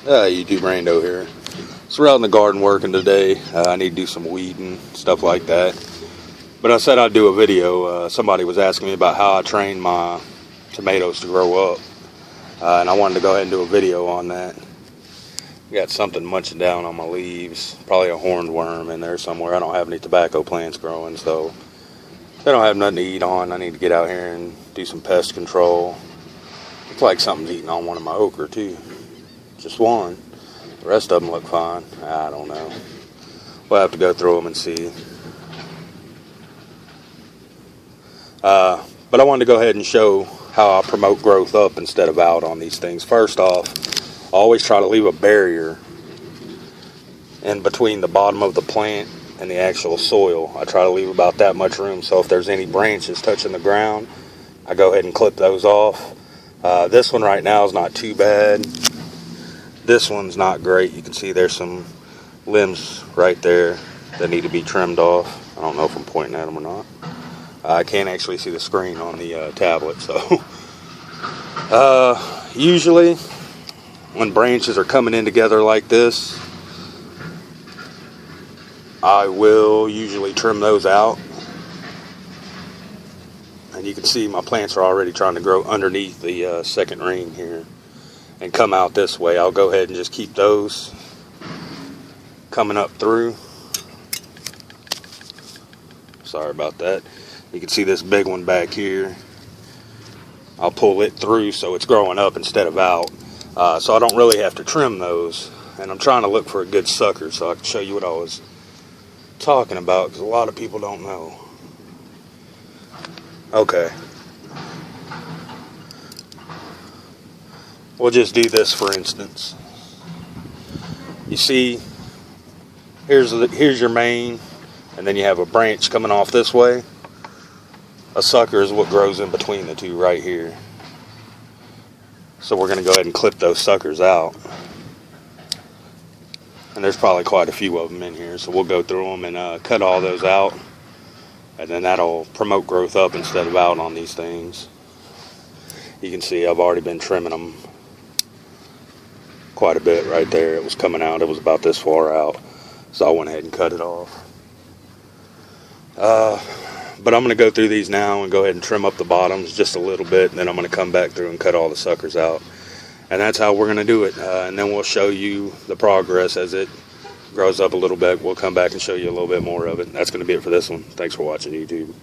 YouTube Rando here. So we're out in the garden working today. I need to do some weeding, stuff like that. But I said I'd do a video. Somebody was asking me about how I train my tomatoes to grow up. And I wanted to go ahead and do a video on that. Got something munching down on my leaves. Probably a horned worm in there somewhere. I don't have any tobacco plants growing, so they don't have nothing to eat on. I need to get out here and do some pest control. Looks like something's eating on one of my okra too. Just one. The rest of them look fine. I don't know. We'll have to go through them and see. But I wanted to go ahead and show how I promote growth up instead of out on these things. First off, I always try to leave a barrier in between the bottom of the plant and the actual soil. I try to leave about that much room, so if there's any branches touching the ground, I go ahead and clip those off. This one right now is not too bad. This one's not great. You can see there's some limbs right there that need to be trimmed off. I don't know if I'm pointing at them or not. I can't actually see the screen on the tablet, so usually when branches are coming in together like this, I will usually trim those out. And you can see my plants are already trying to grow underneath the second ring here and come out this way. I'll go ahead and just keep those coming up through. Sorry about that. You can see this big one back here. I'll pull it through so it's growing up instead of out. So I don't really have to trim those. And I'm trying to look for a good sucker so I can show you what I was talking about, because a lot of people don't know. Okay. We'll just do this for instance. You see, here's your main, and then you have a branch coming off this way. A sucker is what grows in between the two right here. So we're going to go ahead and clip those suckers out. And there's probably quite a few of them in here, so we'll go through them and cut all those out. And then that'll promote growth up instead of out on these things. You can see I've already been trimming them quite a bit right there. It was coming out, it was about this far out. So I went ahead and cut it off. But I'm going to go through these now and go ahead and trim up the bottoms just a little bit. And then I'm going to come back through and cut all the suckers out. And that's how we're going to do it. And then we'll show you the progress as it grows up a little bit. We'll come back and show you a little bit more of it. That's going to be it for this one. Thanks for watching YouTube.